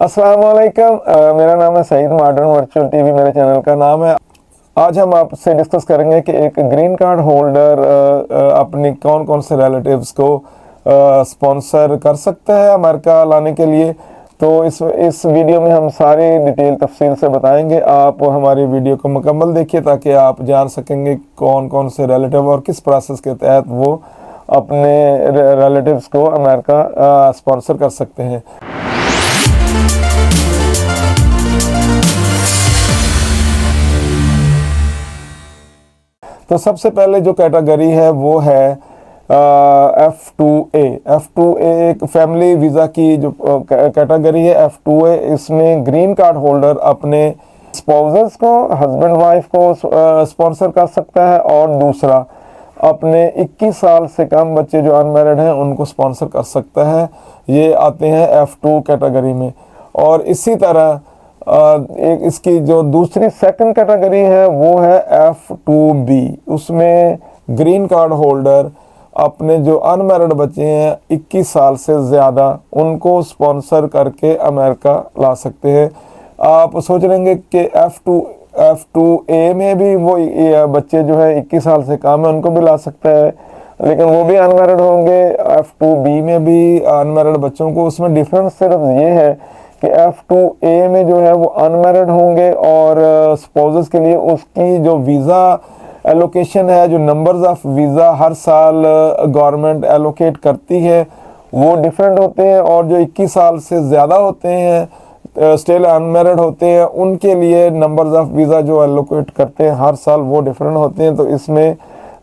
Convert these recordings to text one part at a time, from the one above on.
अस्सलाम वालेकुम। मेरा नाम है सईद, मॉडर्न वर्चुअल टीवी मेरे चैनल का नाम है। आज हम आपसे डिस्कस करेंगे कि एक ग्रीन कार्ड होल्डर अपनी कौन कौन से रिलेटिव्स को स्पॉन्सर कर सकता है अमेरिका लाने के लिए। तो इस वीडियो में हम सारी डिटेल तफसील से बताएंगे। आप हमारी वीडियो को मुकम्मल देखिए ताकि आप जान सकेंगे कौन कौन से रिलेटिव और किस प्रोसेस के तहत वो अपने रिलेटिव्स को अमेरिका स्पॉन्सर कर सकते हैं। तो सबसे पहले जो कैटेगरी है वो है F2A। F2A एक फैमिली वीज़ा की जो कैटेगरी है F2A, इसमें ग्रीन कार्ड होल्डर अपने स्पाउसेस को, हस्बैंड वाइफ को स्पॉन्सर कर सकता है, और दूसरा अपने 21 साल से कम बच्चे जो अनमैरिड हैं उनको स्पॉन्सर कर सकता है। ये आते हैं F2 कैटेगरी में। और इसी तरह एक इसकी जो दूसरी सेकंड कैटेगरी है वो है F2B। उसमें ग्रीन कार्ड होल्डर अपने जो अनमैरिड बच्चे हैं 21 साल से ज़्यादा, उनको स्पॉन्सर करके अमेरिका ला सकते हैं। आप सोच लेंगे कि F2A में भी वो बच्चे जो है 21 साल से कम है उनको भी ला सकता है, लेकिन वो भी अनमैरिड होंगे। F2B में भी अनमैरिड बच्चों को, उसमें डिफरेंस सिर्फ ये है कि F2A में जो है वो अनमैरिड होंगे और स्पाउसेस के लिए उसकी जो वीज़ा एलोकेशन है, जो नंबर्स ऑफ वीज़ा हर साल गवर्नमेंट एलोकेट करती है वो डिफरेंट होते हैं। और जो 21 साल से ज़्यादा होते हैं, स्टिल अनमैरिड होते हैं, उनके लिए नंबर्स ऑफ वीज़ा जो एलोकेट करते हैं हर साल वो डिफरेंट होते हैं। तो इसमें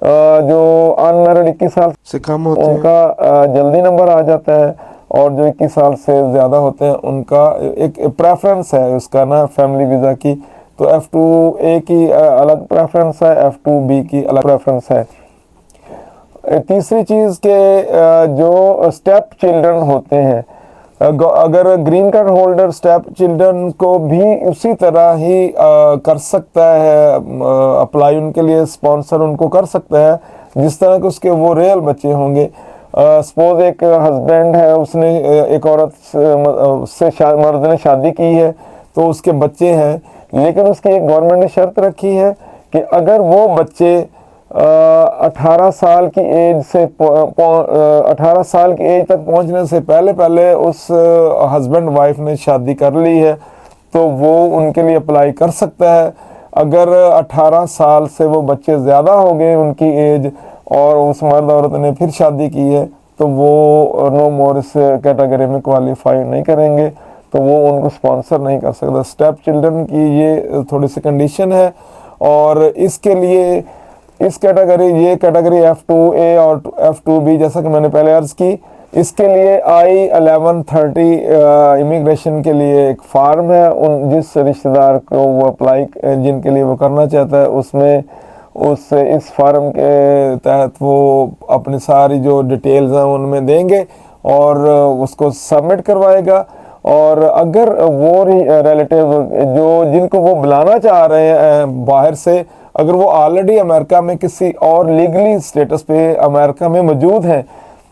जो अनमैरिड 21 साल से कम होते हैं उनका जल्दी नंबर आ जाता है, और जो 21 साल से ज़्यादा होते हैं उनका एक प्रेफरेंस है उसका ना फैमिली वीज़ा की। तो F2A की अलग प्रेफरेंस है, F2B की अलग प्रेफरेंस है। तीसरी चीज़ के जो स्टेप चिल्ड्रन होते हैं, अगर green card holder step children को भी उसी तरह ही कर सकता है अप्लाई, उनके लिए स्पॉन्सर उनको कर सकता है जिस तरह के उसके वो रियल बच्चे होंगे। सपोज एक हस्बैंड है, उसने एक औरत से मर्द ने शादी की है, तो उसके बच्चे हैं, लेकिन उसकी एक गवर्नमेंट ने शर्त रखी है कि अगर वो बच्चे 18 साल की एज से 18 साल की एज तक पहुंचने से पहले पहले उस हस्बैंड वाइफ ने शादी कर ली है तो वो उनके लिए अप्लाई कर सकता है। अगर 18 साल से वो बच्चे ज़्यादा हो गए उनकी एज और उस मर्द औरत ने फिर शादी की है तो वो नो मोर इस कैटेगरी में क्वालिफाई नहीं करेंगे, तो वो उनको स्पॉन्सर नहीं कर सकता। स्टेप चिल्ड्रन की ये थोड़ी सी कंडीशन है। और इसके लिए इस कैटेगरी, ये कैटेगरी F2A और F2B जैसा कि मैंने पहले अर्ज़ की, इसके लिए I-1130 इमिग्रेशन के लिए एक फार्म है। उन जिस रिश्तेदार को वो अप्लाई, जिनके लिए वो करना चाहता है, उसमें इस फार्म के तहत वो अपनी सारी जो डिटेल्स हैं उनमें देंगे और उसको सबमिट करवाएगा। और अगर वो रिलेटिव जिनको वो बुलाना चाह रहे हैं बाहर से, अगर वो ऑलरेडी अमेरिका में किसी और लीगली स्टेटस पे अमेरिका में मौजूद हैं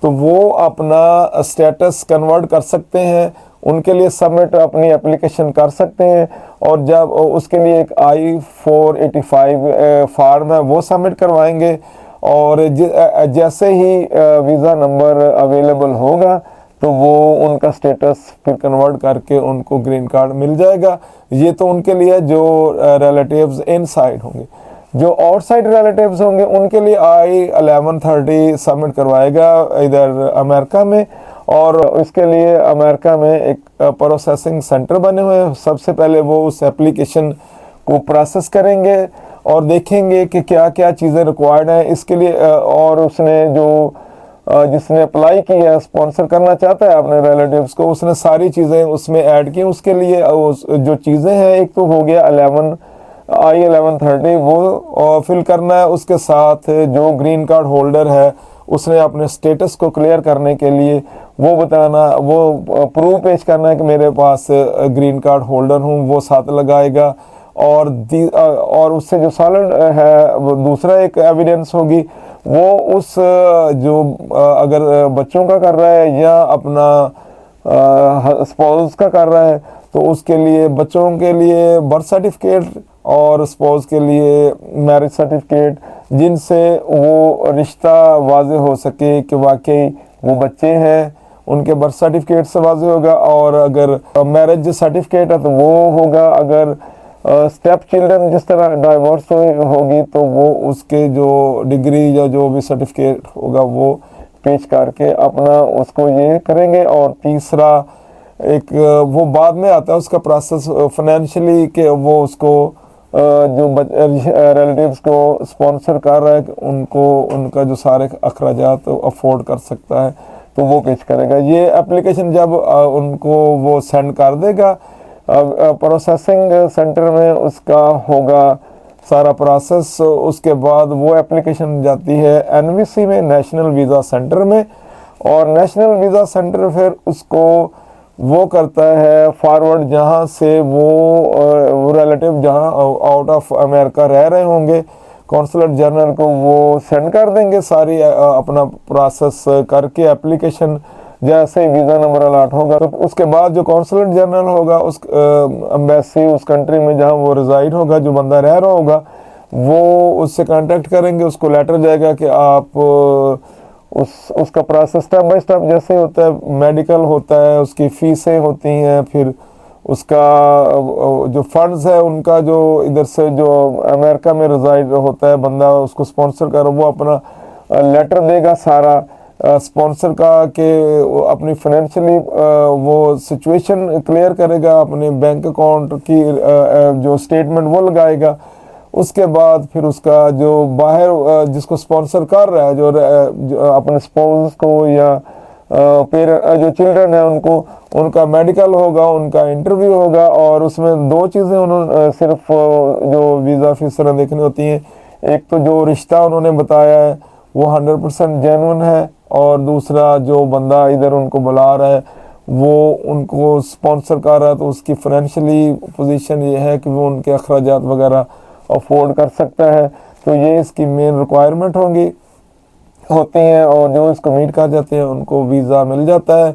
तो वो अपना स्टेटस कन्वर्ट कर सकते हैं, उनके लिए सबमिट अपनी एप्लीकेशन कर सकते हैं। और जब उसके लिए एक I-485 फार्म है वो सबमिट करवाएंगे, और जैसे ही वीज़ा नंबर अवेलेबल होगा तो वो उनका स्टेटस फिर कन्वर्ट करके उनको ग्रीन कार्ड मिल जाएगा। ये तो उनके लिए जो रिलेटिव्स इनसाइड होंगे। जो आउटसाइड रिलेटिव्स होंगे उनके लिए I-1130 सबमिट करवाएगा इधर अमेरिका में, और इसके लिए अमेरिका में एक प्रोसेसिंग सेंटर बने हुए हैं। सबसे पहले वो उस एप्लीकेशन को प्रोसेस करेंगे और देखेंगे कि क्या क्या चीज़ें रिक्वायर्ड हैं इसके लिए। और उसने जिसने अप्लाई किया है, स्पॉन्सर करना चाहता है अपने रिलेटिव्स को, उसने सारी चीज़ें उसमें ऐड की। उसके लिए जो चीज़ें हैं, एक तो हो गया I-1130 वो फिल करना है। उसके साथ जो ग्रीन कार्ड होल्डर है उसने अपने स्टेटस को क्लियर करने के लिए वो बताना, वो प्रूफ पेश करना है कि मेरे पास ग्रीन कार्ड होल्डर हूँ, वो साथ लगाएगा। और उससे जो सॉलिड है वो दूसरा एक एविडेंस होगी, वो उस जो अगर बच्चों का कर रहा है या अपना स्पाउस का कर रहा है तो उसके लिए बच्चों के लिए बर्थ सर्टिफिकेट और स्पाउस के लिए मैरिज सर्टिफिकेट, जिनसे वो रिश्ता वाज़ेह हो सके कि वाकई वो बच्चे हैं, उनके बर्थ सर्टिफिकेट से वाज़ेह होगा। और अगर मैरिज सर्टिफिकेट है तो वो होगा। अगर स्टेप चिल्ड्रन जिस तरह डाइवोर्स होगी तो वो उसके जो डिग्री या जो भी सर्टिफिकेट होगा वो पेश करके अपना उसको ये करेंगे। और तीसरा एक वो बाद में आता है उसका प्रोसेस फाइनेंशियली, कि वो उसको जो रिलेटिव्स को स्पॉन्सर कर रहा है उनको उनका जो सारे अखराजात अफोर्ड कर सकता है तो वो पेश करेगा। ये एप्लीकेशन जब उनको वो सेंड कर देगा प्रोसेसिंग सेंटर में, उसका होगा सारा प्रोसेस। उसके बाद वो एप्लीकेशन जाती है एनवीसी में, नेशनल वीज़ा सेंटर में, और नेशनल वीज़ा सेंटर फिर उसको वो करता है फॉरवर्ड, जहाँ से वो रिलेटिव जहाँ आउट ऑफ अमेरिका रह रहे होंगे कौंसलर जनरल को वो सेंड कर देंगे सारी अपना प्रोसेस करके एप्लीकेशन। जैसे ही वीज़ा नंबर अलाट होगा तो उसके बाद जो कौंसलर जनरल होगा उस एम्बेसी उस कंट्री में जहाँ वो रिजाइड होगा, जो बंदा रह रहा होगा, वो उससे कांटेक्ट करेंगे, उसको लेटर जाएगा कि आप उसका प्रोसेस स्टेप बाय स्टेप जैसे होता है, मेडिकल होता है, उसकी फीसें होती हैं, फिर उसका जो फंड्स है उनका जो इधर से जो अमेरिका में रिजाइड होता है बंदा उसको स्पॉन्सर कर, वो अपना लेटर देगा सारा स्पॉन्सर का कि अपनी फाइनेंशियली वो सिचुएशन क्लियर करेगा, अपने बैंक अकाउंट की जो स्टेटमेंट वो लगाएगा। उसके बाद फिर उसका जो बाहर जिसको स्पॉन्सर कर रहा है जो अपने स्पाउस को या जो चिल्ड्रन है उनको, उनका मेडिकल होगा, उनका इंटरव्यू होगा। और उसमें दो चीज़ें उन्होंने सिर्फ जो वीज़ा ऑफिसर देखनी होती हैं, एक तो जो रिश्ता उन्होंने बताया है वो 100% जेन्युइन है, और दूसरा जो बंदा इधर उनको बुला रहा है वो उनको स्पॉन्सर कर रहा है तो उसकी फाइनेंशियली पोजीशन ये है कि वो उनके अखराजात वगैरह अफोर्ड कर सकता है। तो ये इसकी मेन रिक्वायरमेंट होती हैं, और जो इसको मीट कर जाते हैं उनको वीज़ा मिल जाता है।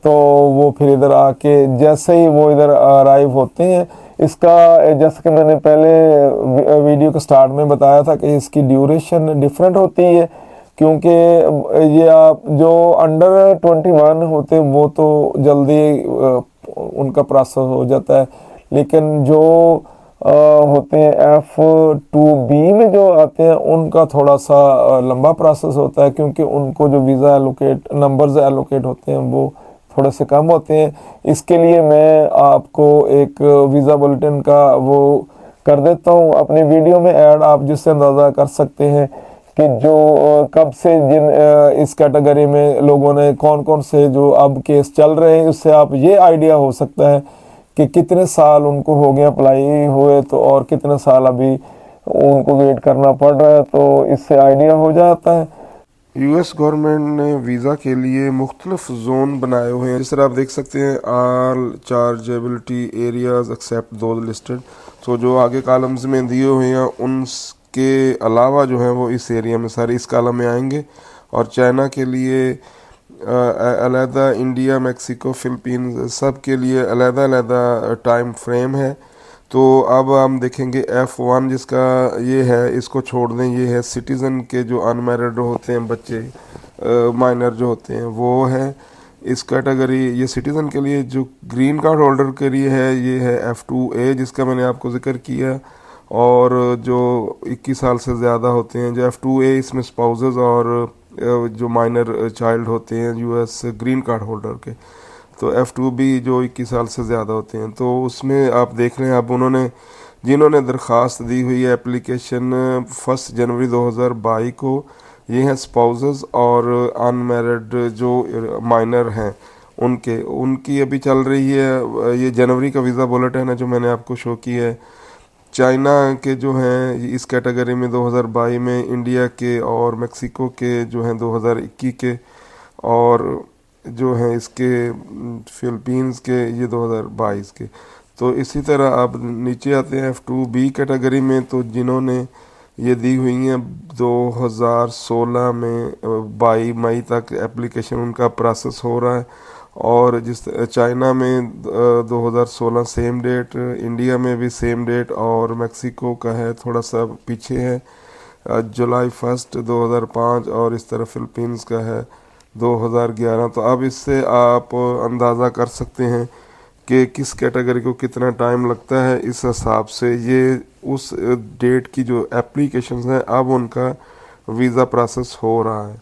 तो वो फिर इधर आके जैसे ही वो इधर अराइव होते हैं, इसका जैसे कि मैंने पहले वीडियो के स्टार्ट में बताया था कि इसकी ड्यूरेशन डिफरेंट होती है, क्योंकि ये आप जो अंडर 21 होते हैं वो तो जल्दी उनका प्रोसेस हो जाता है, लेकिन जो होते हैं F2B में जो आते हैं उनका थोड़ा सा लंबा प्रोसेस होता है, क्योंकि उनको जो वीज़ा नंबर्स एलोकेट होते हैं वो थोड़े से कम होते हैं। इसके लिए मैं आपको एक वीज़ा बुलेटिन का वो कर देता हूँ अपनी वीडियो में ऐड, आप जिससे अंदाज़ा कर सकते हैं कि जो कब से जिन इस कैटेगरी में लोगों ने कौन कौन से जो अब केस चल रहे हैं, उससे आप ये आइडिया हो सकता है कि कितने साल उनको हो गए अप्लाई हुए, तो और कितने साल अभी उनको वेट करना पड़ रहा है, तो इससे आइडिया हो जाता है। यूएस गवर्नमेंट ने वीज़ा के लिए मुख्तलिफ जोन बनाए हुए हैं, जिस तरह आप देख सकते हैं ऑल चार्जेबिलिटी एरियाज एक्सेप्ट दो लिस्टेड। तो जो आगे कॉलम्स में दिए हुए हैं उनके अलावा जो है वो इस एरिया में सारे इस कॉलम में आएंगे। और चाइना के लिए अलहदा, इंडिया, मैक्सिको, फ़िलिपींस सब के लिए अलहदा अलहदा टाइम फ्रेम है। तो अब हम देखेंगे F1 जिसका ये है, इसको छोड़ दें, ये है सिटीज़न के जो अनमैरिड होते हैं बच्चे, माइनर जो होते हैं वो है इस कैटेगरी। ये सिटीज़न के लिए जो ग्रीन कार्ड होल्डर के लिए है ये है F2A जिसका मैंने आपको जिक्र किया। और जो 21 साल से ज़्यादा होते हैं जो F2A, इसमें स्पाउसेस और जो माइनर चाइल्ड होते हैं यूएस ग्रीन कार्ड होल्डर के। तो F2B जो 21 साल से ज़्यादा होते हैं, तो उसमें आप देख रहे हैं अब उन्होंने जिन्होंने दरख्वास्त दी हुई है एप्लीकेशन 1 जनवरी 2022 को, ये हैं स्पाउसेस और अनमैरिड जो माइनर हैं उनकी अभी चल रही है। ये जनवरी का वीज़ा बुलेटिन है जो मैंने आपको शो किया है। चाइना के जो हैं इस कैटेगरी में 2022 में, इंडिया के और मेक्सिको के जो हैं 2021 के, और जो हैं इसके फिलीपींस के ये 2022 के। तो इसी तरह आप नीचे आते हैं F2B कैटेगरी में, तो जिन्होंने ये दी हुई हैं 2016 में 22 मई तक एप्लीकेशन उनका प्रोसेस हो रहा है। और जिस चाइना में 2016 सेम डेट, इंडिया में भी सेम डेट, और मेक्सिको का है थोड़ा सा पीछे है जुलाई 1 2005, और इस तरह फिलीपींस का है 2011। तो अब इससे आप अंदाज़ा कर सकते हैं कि किस कैटेगरी को कितना टाइम लगता है। इस हिसाब से ये उस डेट की जो एप्लीकेशंस हैं अब उनका वीज़ा प्रोसेस हो रहा है।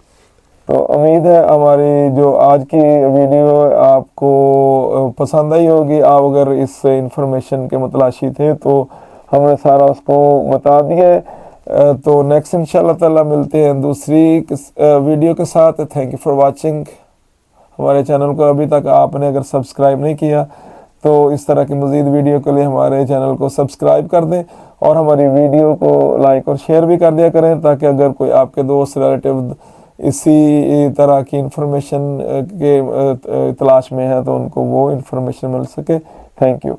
तो उम्मीद है हमारी जो आज की वीडियो आपको पसंद आई होगी। आप अगर इस इंफॉर्मेशन के मुतलाशी थे तो हमने सारा उसको बता दिया है। तो नेक्स्ट इंशाल्लाह ताला मिलते हैं दूसरी वीडियो के साथ। Thank you for watching. हमारे चैनल को अभी तक आपने अगर सब्सक्राइब नहीं किया तो इस तरह की मज़ीद वीडियो के लिए हमारे चैनल को सब्सक्राइब कर दें और हमारी वीडियो को लाइक और शेयर भी कर दिया करें, ताकि अगर कोई आपके दोस्त रिलेटिव इसी तरह की इंफॉर्मेशन के तलाश में है तो उनको वो इंफॉर्मेशन मिल सके। Thank you.